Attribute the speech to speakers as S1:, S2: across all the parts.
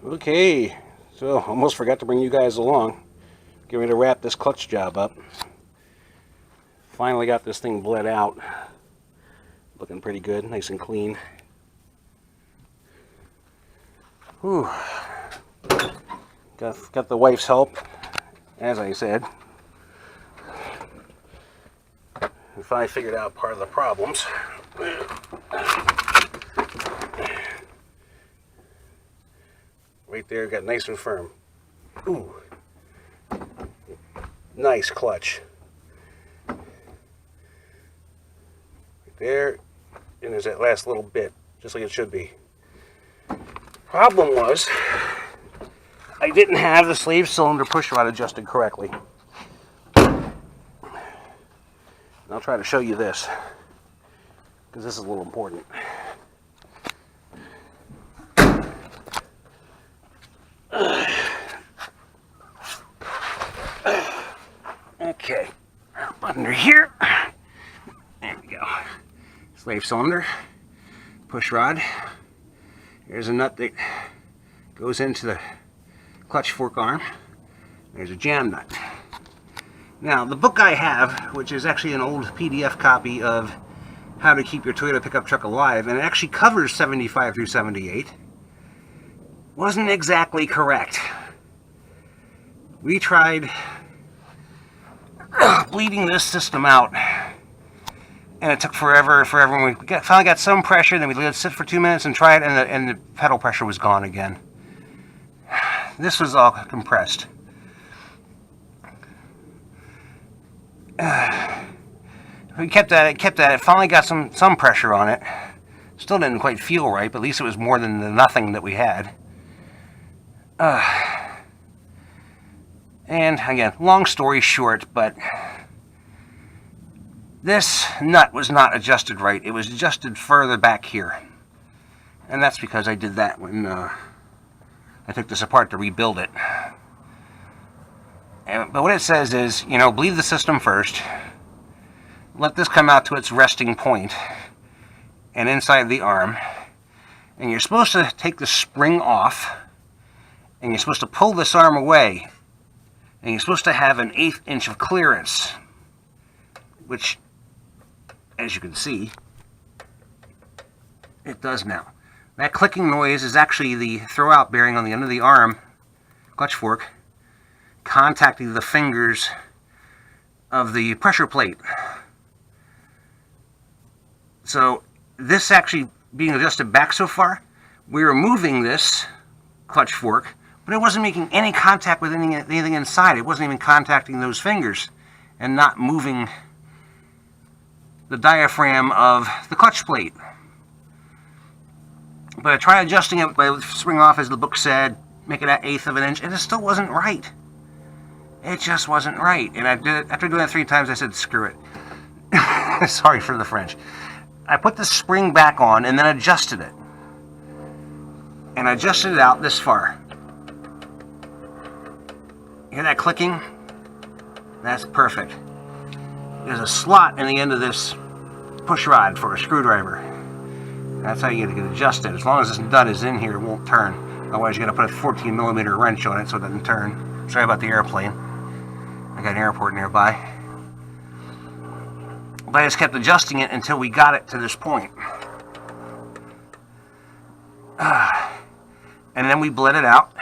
S1: Okay, so almost forgot to bring you guys along. Get ready to wrap this clutch job up. Finally got this thing bled out. Looking pretty good, nice and clean. Whew. Got the wife's help, as I said. We finally figured out part of the problems. Right there, got nice and firm. Ooh. Nice clutch. Right there, and there's that last little bit, just like it should be. Problem was, I didn't have the slave cylinder push rod adjusted correctly. I'll try to show you this, because this is a little important. Okay, up under here. There we go. Slave cylinder, push rod. There's a nut that goes into the clutch fork arm. There's a jam nut. Now, the book I have, which is actually an old PDF copy of How to Keep Your Toyota Pickup Truck Alive, and it actually covers 75 through 78, wasn't exactly correct. We tried bleeding this system out, and it took forever. And we finally got some pressure, then we let it sit for 2 minutes and try it, and the pedal pressure was gone again. This was all compressed. We kept at it, finally got some pressure on it. Still didn't quite feel right, but at least it was more than the nothing that we had. And again, long story short, but this nut was not adjusted right. It was adjusted further back here. And that's because I did that when I took this apart to rebuild it. But what it says is, you know, bleed the system first. Let this come out to its resting point and inside the arm. And you're supposed to take the spring off, and you're supposed to pull this arm away. And you're supposed to have an 1/8 inch of clearance, which, as you can see, it does now. That clicking noise is actually the throwout bearing on the end of the arm, clutch fork, contacting the fingers of the pressure plate. So this actually being adjusted back so far, we were moving this clutch fork, but it wasn't making any contact with anything inside. It wasn't even contacting those fingers and not moving the diaphragm of the clutch plate. But I tried adjusting it by spring off, as the book said, make it at 1/8 of an inch, and it still wasn't right. It just wasn't right. And after doing it 3 times, I said, screw it. Sorry for the French. I put the spring back on and then adjusted it. And I adjusted it out this far. Hear that clicking? That's perfect. There's a slot in the end of this push rod for a screwdriver. That's how you get it adjusted. As long as this nut is in here, it won't turn. Otherwise, you got to put a 14mm wrench on it so it doesn't turn. Sorry about the airplane. I got an airport nearby. But I just kept adjusting it until we got it to this point. And then we bled it out.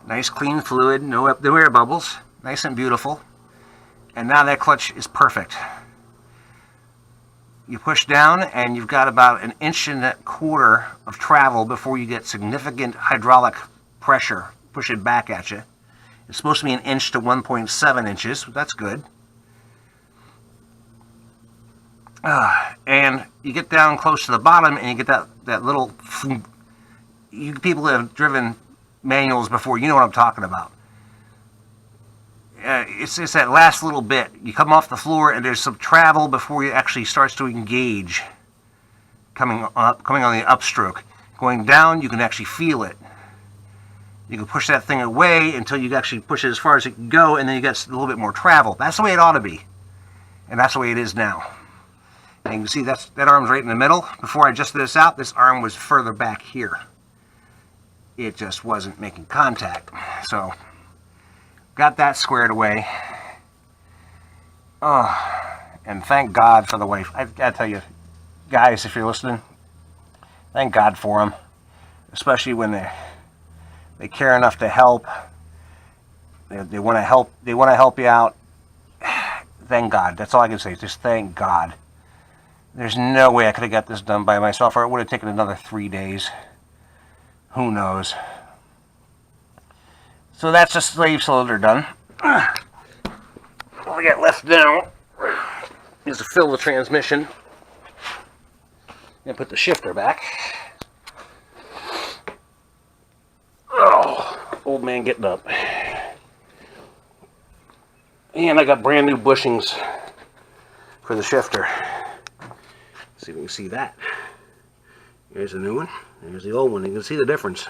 S1: Nice clean fluid, no air bubbles. Nice and beautiful. And now that clutch is perfect. You push down and you've got about 1.25 inches of travel before you get significant hydraulic pressure pushing back at you. It's supposed to be 1 inch to 1.7 inches. That's good. And you get down close to the bottom and you get that little... You people that have driven manuals before, you know what I'm talking about. It's that last little bit. You come off the floor and there's some travel before it actually starts to engage. Coming on the upstroke. Going down, you can actually feel it. You can push that thing away until you actually push it as far as it can go, and then you get a little bit more travel. That's the way it ought to be. And that's the way it is now. And you can see that arm's right in the middle. Before I adjusted this out, this arm was further back here. it just wasn't making contact. So got that squared away. Oh, and thank God for the wife. I've got to tell you, guys, if you're listening, thank God for them, especially when they care enough to help. They want to help. They want to help you out. Thank God. That's all I can say. Just thank God. There's no way I could have got this done by myself, or it would have taken another 3 days. Who knows? So that's the slave cylinder done. All we got left now is to fill the transmission and put the shifter back. Oh, old man getting up. And I got brand new bushings for the shifter. Let's see if we can see that. Here's the new one. There's the old one. You can see the difference.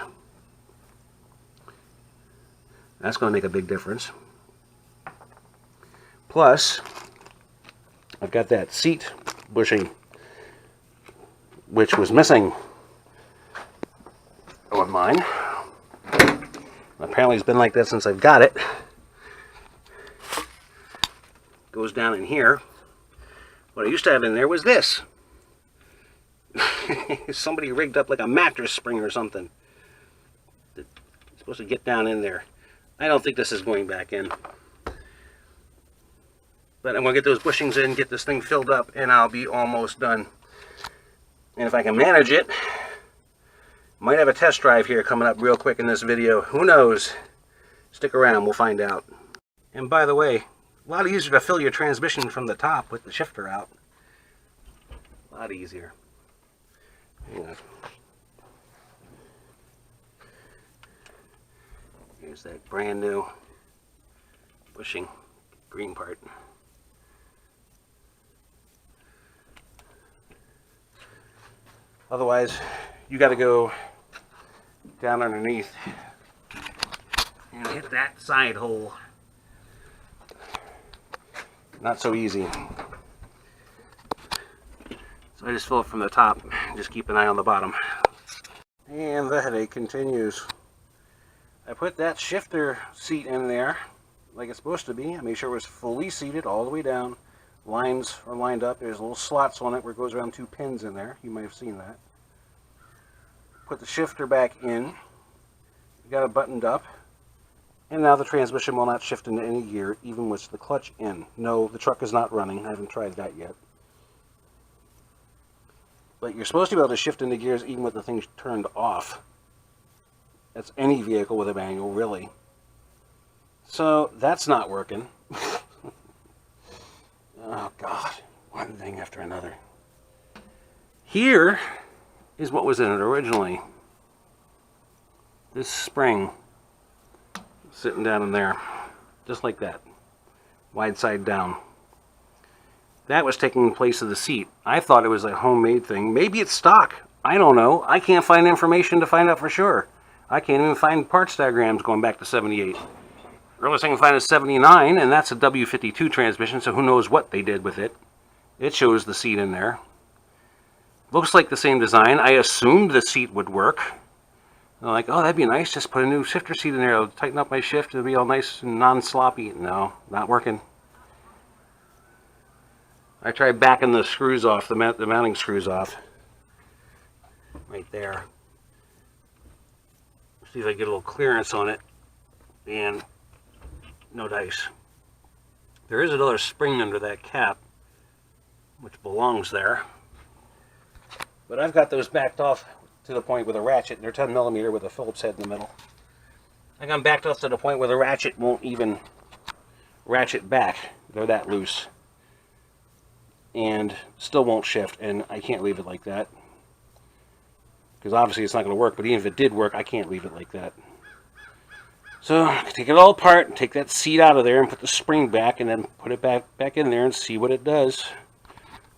S1: That's going to make a big difference. Plus, I've got that seat bushing, which was missing on mine. Apparently it's been like that since I've got it. Goes down in here. What I used to have in there was this. Somebody rigged up like a mattress spring or something. It's supposed to get down in there. I don't think this is going back in. But I'm going to get those bushings in, get this thing filled up, and I'll be almost done. And if I can manage it, might have a test drive here coming up real quick in this video. Who knows? Stick around, we'll find out. And by the way, a lot easier to fill your transmission from the top with the shifter out. A lot easier. Hang on. Here's that brand new bushing, green part. Otherwise, you got to go down underneath and hit that side hole. Not so easy. So I just fill it from the top. Just keep an eye on the bottom. And the headache continues. I put that shifter seat in there like it's supposed to be. I made sure it was fully seated all the way down. Lines are lined up. There's little slots on it where it goes around 2 pins in there. You might have seen that. Put the shifter back in. Got it buttoned up. And now the transmission will not shift into any gear, even with the clutch in. No, the truck is not running. I haven't tried that yet. But you're supposed to be able to shift into gears even with the thing turned off. That's any vehicle with a manual, really. So that's not working. Oh God, one thing after another. Here is what was in it originally. This spring sitting down in there, just like that, wide side down. That was taking place of the seat. I thought it was a homemade thing. Maybe it's stock. I don't know. I can't find information to find out for sure. I can't even find parts diagrams going back to 78. Earliest I can find is 79, and that's a W52 transmission, so who knows what they did with it. It shows the seat in there. Looks like the same design. I assumed the seat would work. I'm like, oh, that'd be nice. Just put a new shifter seat in there. It'll tighten up my shift. It'll be all nice and non-sloppy. No, not working. I tried backing the screws off, the mounting screws off. Right there. See if I get a little clearance on it. And no dice. There is another spring under that cap, which belongs there. But I've got those backed off to the point with a ratchet. They're 10 millimeter with a Phillips head in the middle. I got them backed off to the point where the ratchet won't even ratchet back. They're that loose. And still won't shift, and I can't leave it like that. Because obviously it's not going to work, but even if it did work, I can't leave it like that. So, take it all apart, and take that seat out of there, and put the spring back, and then put it back in there and see what it does.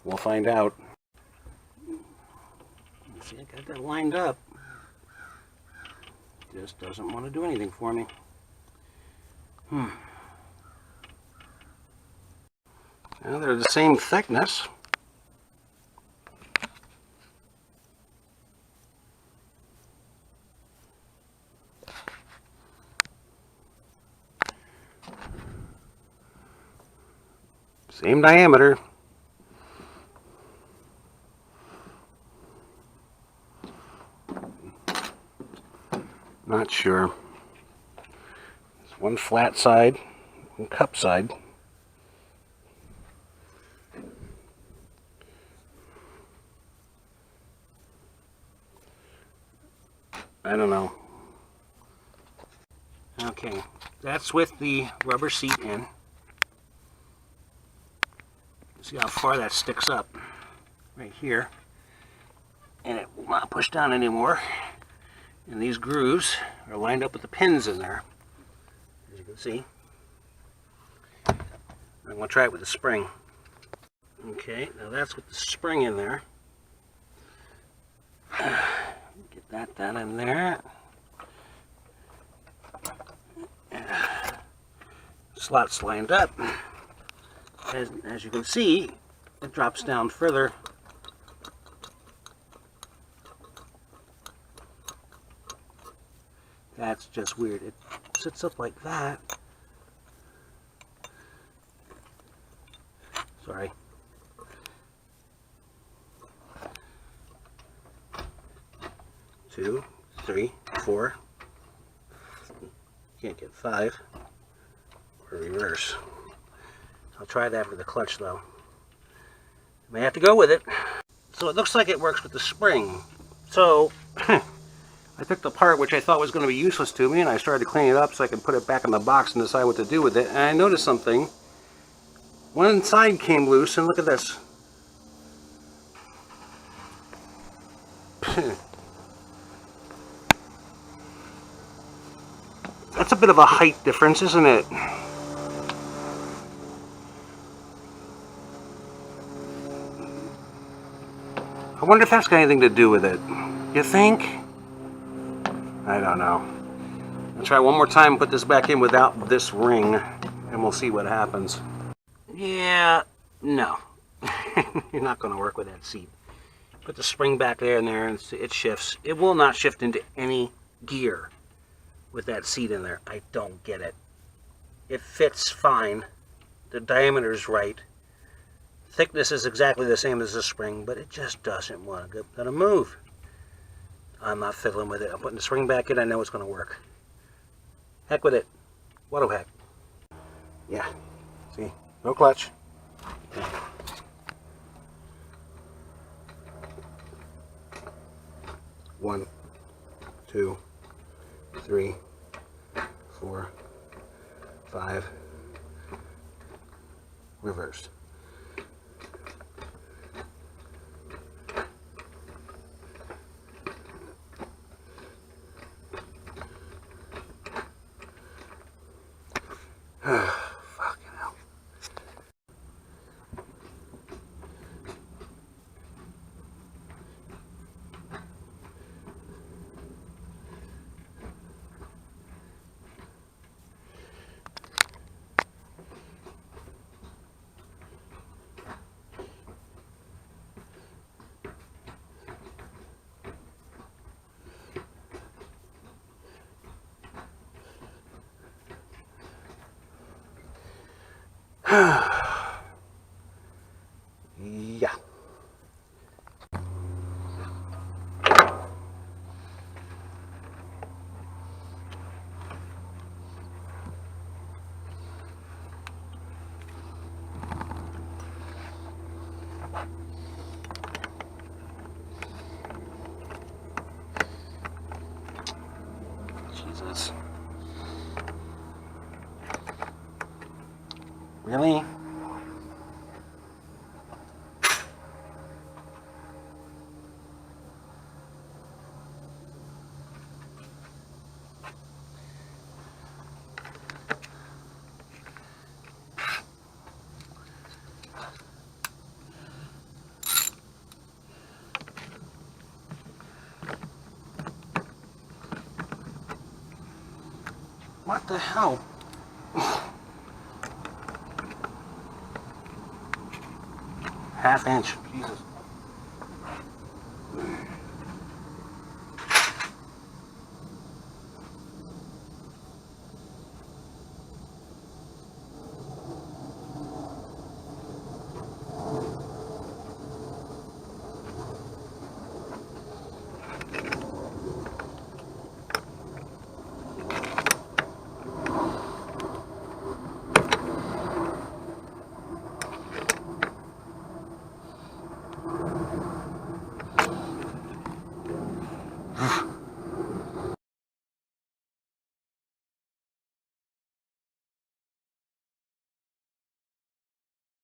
S1: We'll find out. See, I got that lined up. Just doesn't want to do anything for me. Now they're the same thickness. Same diameter. Not sure. There's one flat side, one cup side. I don't know. Okay, that's with the rubber seat in. See how far that sticks up right here. And it will not push down anymore. And these grooves are lined up with the pins in there, as you can see. I'm going to try it with the spring. Okay, now that's with the spring in there. Get that down in there. Slots lined up. As you can see, it drops down further. That's just weird. It sits up like that. Sorry. Two, three, four. Can't get five. Or reverse. I'll try that for the clutch though. May have to go with it. So it looks like it works with the spring. So I took the part which I thought was going to be useless to me and I started to clean it up so I could put it back in the box and decide what to do with it. And I noticed something. One side came loose and look at this. That's a bit of a height difference, isn't it? I wonder if that's got anything to do with it. You think? I don't know. I'll try one more time and put this back in without this ring, and we'll see what happens. Yeah, no. You're not going to work with that seat. Put the spring back there and it shifts. It will not shift into any gear with that seat in there. I don't get it. It fits fine. The diameter's right. Thickness is exactly the same as the spring, but it just doesn't want to move. I'm not fiddling with it. I'm putting the spring back in. I know it's going to work. Heck with it. What a heck. Yeah. See? No clutch. One, two, three, four, five. Reversed. Fucking hell. Yeah. Jesus. Really? What the hell? Half inch. Jesus.